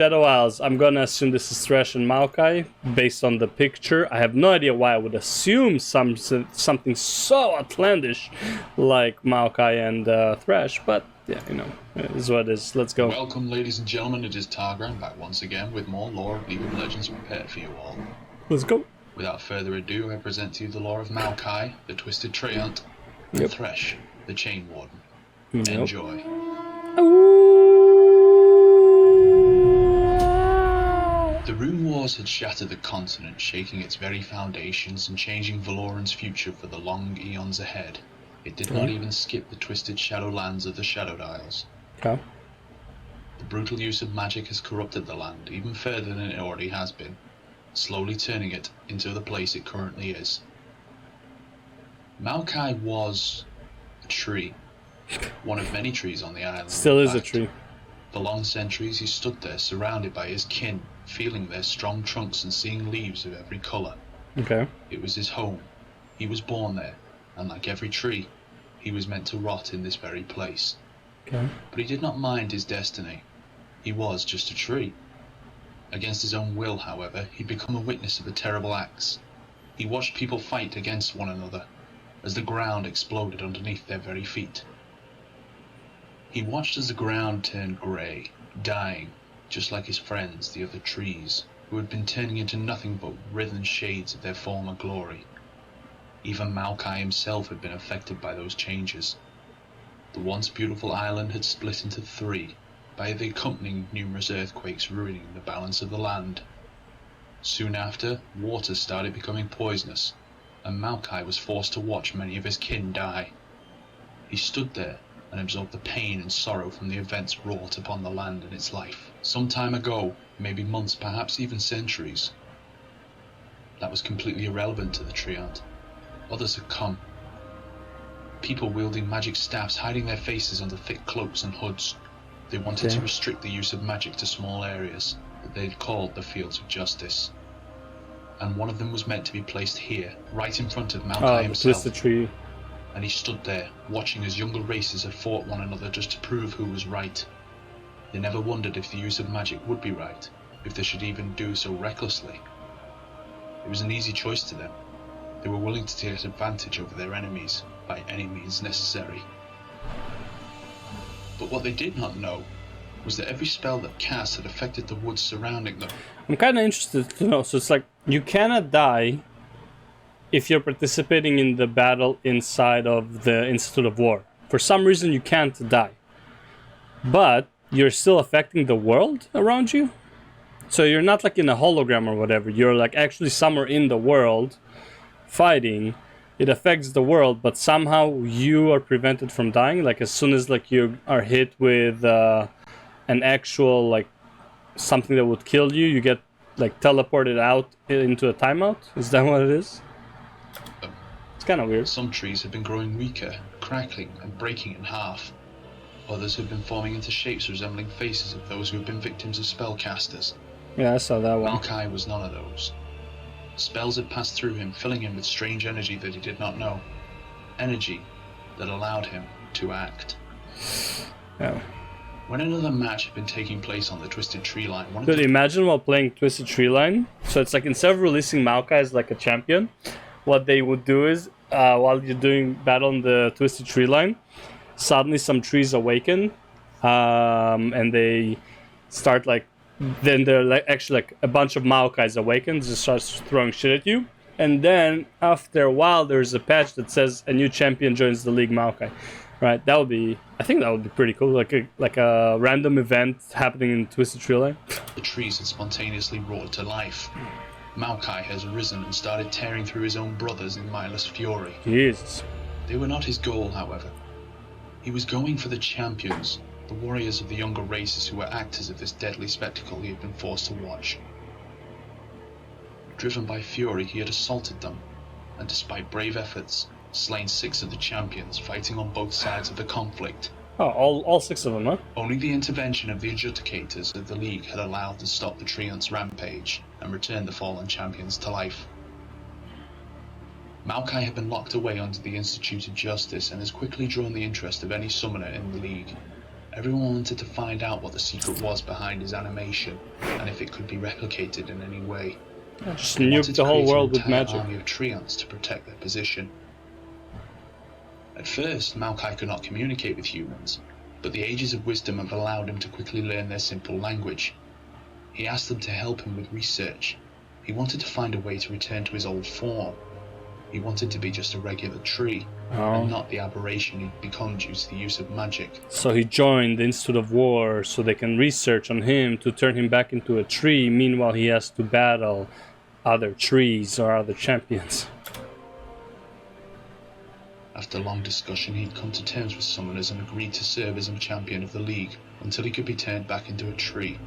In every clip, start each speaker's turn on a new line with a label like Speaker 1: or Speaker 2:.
Speaker 1: Shadow Isles. I'm gonna assume this is Thresh and Maokai based on the picture. I have no idea why I would assume something so outlandish like Maokai and Thresh, but yeah, you know, it is what it is. Let's go.
Speaker 2: Welcome, ladies and gentlemen. It is Targran back once again with more lore of League of Legends prepared for you all.
Speaker 1: Let's go.
Speaker 2: Without further ado, I present to you the lore of Maokai, the Twisted Treant, and Thresh, the Chain Warden. Enjoy. The Rune Wars had shattered the continent, shaking its very foundations and changing Valoran's future for the long eons ahead. It did not even skip the twisted shadowlands of the Shadowed Isles.
Speaker 1: Okay.
Speaker 2: The brutal use of magic has corrupted the land even further than it already has been, slowly turning it into the place it currently is. Maokai was a tree, one of many trees on the island.
Speaker 1: Still is a tree.
Speaker 2: For long centuries he stood there surrounded by his kin, feeling their strong trunks and seeing leaves of every colour.
Speaker 1: Okay.
Speaker 2: It was his home. He was born there, and like every tree, he was meant to rot in this very place.
Speaker 1: Okay.
Speaker 2: But he did not mind his destiny. He was just a tree. Against his own will, however, he'd become a witness of the terrible acts. He watched people fight against one another, as the ground exploded underneath their very feet. He watched as the ground turned grey, dying, just like his friends, the other trees, who had been turning into nothing but writhen shades of their former glory. Even Maokai himself had been affected by those changes. The once beautiful island had split into three, by the accompanying numerous earthquakes ruining the balance of the land. Soon after, water started becoming poisonous, and Maokai was forced to watch many of his kin die. He stood there and absorbed the pain and sorrow from the events wrought upon the land and its life. Some time ago, maybe months, perhaps even centuries. That was completely irrelevant to the Treant. Others had come. People wielding magic staffs, hiding their faces under thick cloaks and hoods. They wanted to restrict the use of magic to small areas that they had called the Fields of Justice. And one of them was meant to be placed here, right in front of Maokai himself.
Speaker 1: The tree.
Speaker 2: And he stood there, watching as younger races had fought one another just to prove who was right. They never wondered if the use of magic would be right, if they should even do so recklessly. It was an easy choice to them. They were willing to take advantage over their enemies by any means necessary. But what they did not know was that every spell that cast had affected the woods surrounding them.
Speaker 1: I'm kind of interested to know. So it's like you cannot die if you're participating in the battle inside of the Institute of War. For some reason, you can't die. But you're still affecting the world around you. So you're not like in a hologram or whatever. You're like actually somewhere in the world fighting. It affects the world, but somehow you are prevented from dying. Like as soon as like you are hit with an actual like something that would kill you, you get like teleported out into a timeout. Is that what it is? It's kind of weird.
Speaker 2: Some trees have been growing weaker, crackling and breaking in half. Others have been forming into shapes resembling faces of those who have been victims of spellcasters.
Speaker 1: Yeah, I saw that one.
Speaker 2: Maokai was none of those. Spells had passed through him, filling him with strange energy that he did not know. Energy that allowed him to act.
Speaker 1: Yeah.
Speaker 2: When another match had been taking place on the Twisted Tree Line,
Speaker 1: imagine while playing Twisted Tree Line. So it's like instead of releasing Maokai as like a champion, what they would do is while you're doing battle on the Twisted Tree Line, suddenly some trees awaken, and they start like, then they're like actually like a bunch of Maokais awaken, just starts throwing shit at you, and then after a while there's a patch that says a new champion joins the league, Maokai. Right, that would be. I think that would be pretty cool, like a random event happening in Twisted Tree Line.
Speaker 2: The trees had spontaneously roared to life. Maokai has risen and started tearing through his own brothers in mindless fury.
Speaker 1: Jesus.
Speaker 2: They were not his goal, however. He was going for the champions, the warriors of the younger races who were actors of this deadly spectacle he had been forced to watch. Driven by fury, he had assaulted them, and despite brave efforts, slain 6 of the champions fighting on both sides of the conflict.
Speaker 1: Oh, all 6 of them, huh?
Speaker 2: Only the intervention of the adjudicators of the League had allowed to stop the Treant's rampage and return the fallen champions to life. Maokai had been locked away under the Institute of Justice and has quickly drawn the interest of any summoner in the League. Everyone wanted to find out what the secret was behind his animation, and if it could be replicated in any way.
Speaker 1: Just
Speaker 2: They
Speaker 1: nuke
Speaker 2: wanted
Speaker 1: the
Speaker 2: to
Speaker 1: whole
Speaker 2: create
Speaker 1: world
Speaker 2: an
Speaker 1: with
Speaker 2: entire
Speaker 1: magic.
Speaker 2: army of treants to protect their position. At first, Maokai could not communicate with humans, but the ages of wisdom have allowed him to quickly learn their simple language. He asked them to help him with research. He wanted to find a way to return to his old form. He wanted to be just a regular tree, and not the aberration he'd become due to the use of magic.
Speaker 1: So he joined the Institute of War so they can research on him to turn him back into a tree. Meanwhile, he has to battle other trees or other champions.
Speaker 2: After long discussion, he'd come to terms with summoners and agreed to serve as a champion of the league until he could be turned back into a tree.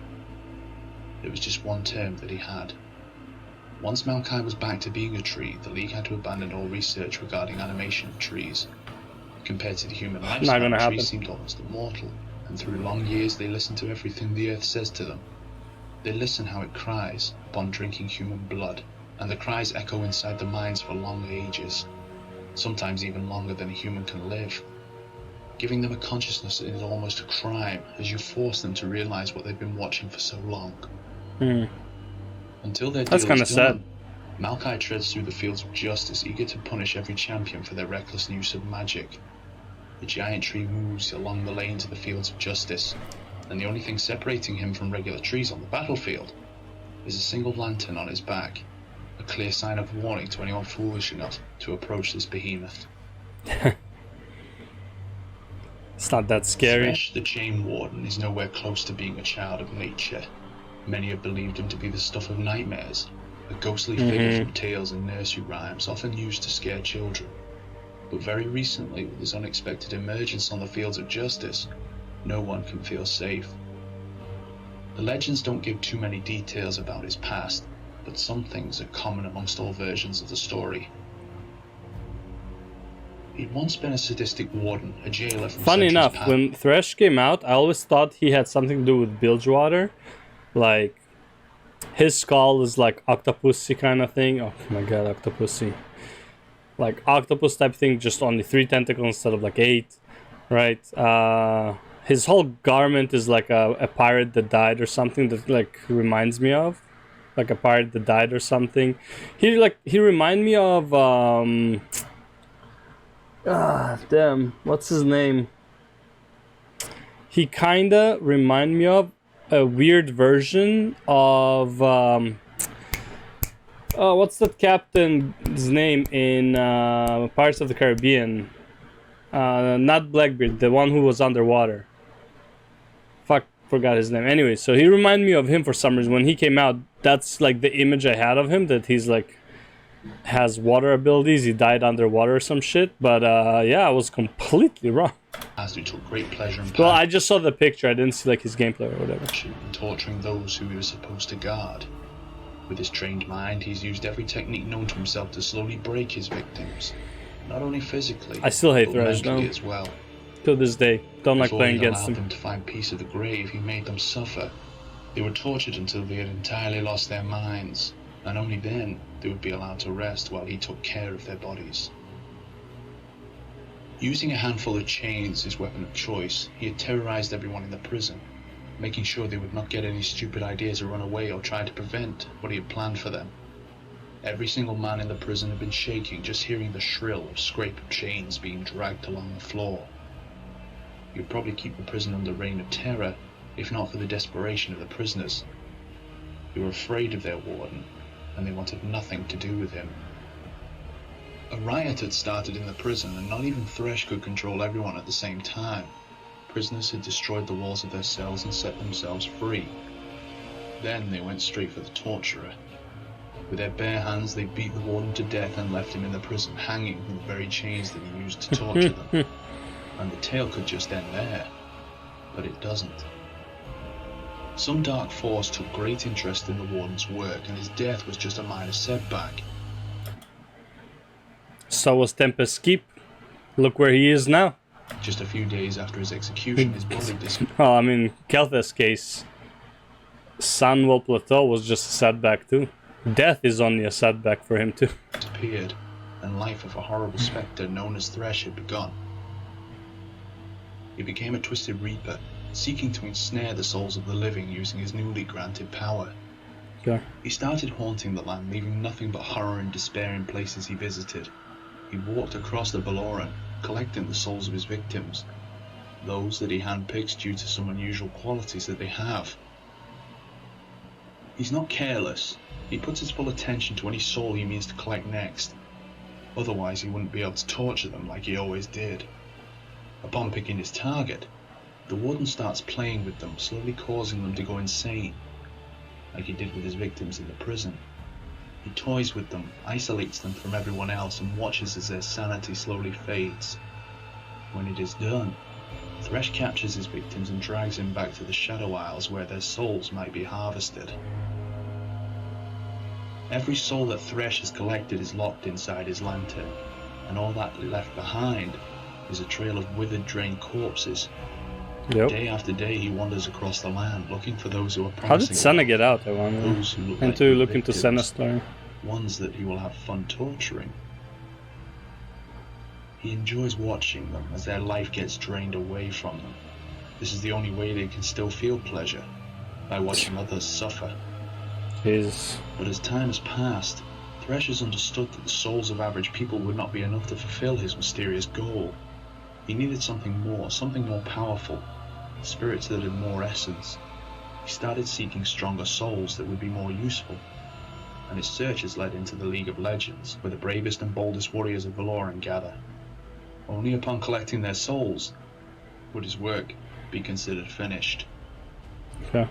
Speaker 2: It was just one term that he had. Once Maokai was back to being a tree, the league had to abandon all research regarding animation of trees. Compared to the human lifespan, trees seemed almost immortal, and through long years they listened to everything the earth says to them. They listen how it cries upon drinking human blood, and the cries echo inside the minds for long ages. Sometimes even longer than a human can live. Giving them a consciousness is almost a crime, as you force them to realize what they've been watching for so long. Until their deal is done,
Speaker 1: sad.
Speaker 2: Maokai treads through the fields of justice, eager to punish every champion for their reckless use of magic. The giant tree moves along the lane to the fields of justice, and the only thing separating him from regular trees on the battlefield is a single lantern on his back. A clear sign of warning to anyone foolish enough to approach this behemoth.
Speaker 1: It's not that scary.
Speaker 2: Thresh, the Chain Warden, is nowhere close to being a child of nature. Many have believed him to be the stuff of nightmares, a ghostly figure from tales and nursery rhymes often used to scare children. But very recently, with his unexpected emergence on the fields of justice, no one can feel safe. The legends don't give too many details about his past, but some things are common amongst all versions of the story. He'd once been a sadistic warden, a jailer from
Speaker 1: Funny enough,
Speaker 2: past.
Speaker 1: when Thresh came out, I always thought he had something to do with Bilgewater. Like, his skull is like octopusy kind of thing. Oh my god, octopusy. Like octopus type thing, just only 3 tentacles instead of like 8, right? His whole garment is like a pirate that died or something that like reminds me of. Like a pirate that died or something. He remind me of damn, what's his name? He kinda remind me of a weird version of what's that captain's name in Pirates of the Caribbean? Not Blackbeard, the one who was underwater. Fuck, forgot his name. Anyway, so he reminded me of him for some reason. When he came out, that's like the image I had of him, that he's like has water abilities. He died underwater or some shit. But yeah, I was completely wrong.
Speaker 2: As he took great pleasure in
Speaker 1: well, I just saw the picture. I didn't see like his gameplay or whatever.
Speaker 2: Torturing those who he was supposed to guard. With his trained mind, he's used every technique known to himself to slowly break his victims. Not only physically,
Speaker 1: I still hate
Speaker 2: but
Speaker 1: Thresh
Speaker 2: mentally
Speaker 1: now.
Speaker 2: as well.
Speaker 1: To this day, don't like
Speaker 2: Before
Speaker 1: playing
Speaker 2: he
Speaker 1: against
Speaker 2: allowed
Speaker 1: him.
Speaker 2: them to find peace at the grave, he made them suffer. They were tortured until they had entirely lost their minds, and only then they would be allowed to rest while he took care of their bodies. Using a handful of chains, his weapon of choice, he had terrorized everyone in the prison, making sure they would not get any stupid ideas or run away or try to prevent what he had planned for them. Every single man in the prison had been shaking just hearing the shrill of scrape of chains being dragged along the floor. He would probably keep the prison under reign of terror, if not for the desperation of the prisoners. They were afraid of their warden, and they wanted nothing to do with him. A riot had started in the prison, and not even Thresh could control everyone at the same time. Prisoners had destroyed the walls of their cells and set themselves free. Then they went straight for the torturer. With their bare hands, they beat the warden to death and left him in the prison, hanging from the very chains that he used to torture them. And the tale could just end there, but it doesn't. Some dark force took great interest in the warden's work, and his death was just a minor setback.
Speaker 1: So was Tempest Keep. Look where he is now.
Speaker 2: Just a few days after his execution, his body disappeared.
Speaker 1: Oh, I mean, Kelth's case, Sunwell Plateau was just a setback too. Death is only a setback for him too.
Speaker 2: Disappeared, and life of a horrible spectre known as Thresh had begun. He became a twisted reaper, seeking to ensnare the souls of the living using his newly granted power.
Speaker 1: Okay.
Speaker 2: He started haunting the land, leaving nothing but horror and despair in places he visited. He walked across the Valoran, collecting the souls of his victims, those that he handpicks due to some unusual qualities that they have. He's not careless. He puts his full attention to any soul he means to collect next. Otherwise he wouldn't be able to torture them like he always did. Upon picking his target, the warden starts playing with them, slowly causing them to go insane, like he did with his victims in the prison. He toys with them, isolates them from everyone else, and watches as their sanity slowly fades. When it is done, Thresh captures his victims and drags them back to the Shadow Isles where their souls might be harvested. Every soul that Thresh has collected is locked inside his lantern, and all that left behind is a trail of withered, drained corpses.
Speaker 1: Yep.
Speaker 2: Day after day he wanders across the land, looking for those who are promising.
Speaker 1: How did Senna get out, I wonder?
Speaker 2: Those who look
Speaker 1: And
Speaker 2: like
Speaker 1: to
Speaker 2: good
Speaker 1: look into
Speaker 2: victims,
Speaker 1: Senna's story.
Speaker 2: ones that he will have fun torturing. He enjoys watching them as their life gets drained away from them. This is the only way they can still feel pleasure, by watching others suffer.
Speaker 1: Jeez.
Speaker 2: But as time has passed, Thresh has understood that the souls of average people would not be enough to fulfill his mysterious goal. He needed something more powerful, spirits that had more essence. He started seeking stronger souls that would be more useful, and his search has led into the League of Legends, where the bravest and boldest warriors of Valoran gather. Only upon collecting their souls would his work be considered finished.
Speaker 1: Okay.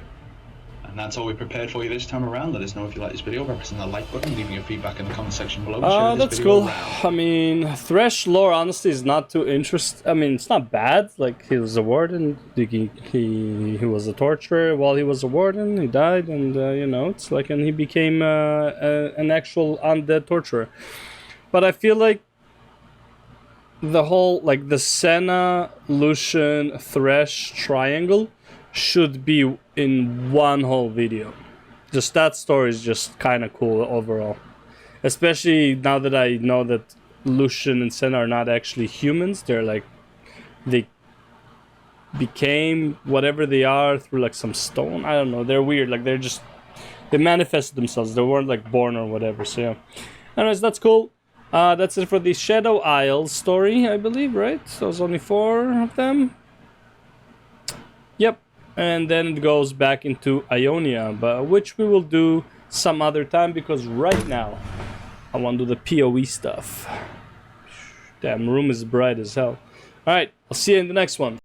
Speaker 2: And that's all we prepared for you this time around. Let us know if you like this video by pressing the like button, leaving your feedback in the comment section below. Share this
Speaker 1: That's
Speaker 2: video
Speaker 1: cool.
Speaker 2: around.
Speaker 1: I mean, Thresh lore honestly is not too interesting. I mean, it's not bad. Like, he was a warden. He was a torturer while he was a warden. He died, and you know, it's like, and he became an actual undead torturer. But I feel like the whole, like, the Senna, Lucian, Thresh triangle should be in one whole video. Just that story is just kind of cool overall. Especially now that I know that Lucian and Senna are not actually humans. They're like, they became whatever they are through like some stone. I don't know. They're weird. Like they manifested themselves. They weren't like born or whatever. So yeah. Anyways, that's cool. That's it for the Shadow Isles story, I believe, right? So there's only 4 of them. Yep. And then it goes back into Ionia, but which we will do some other time, because right now I want to do the PoE stuff. Damn, room is bright as hell. Alright, I'll see you in the next one.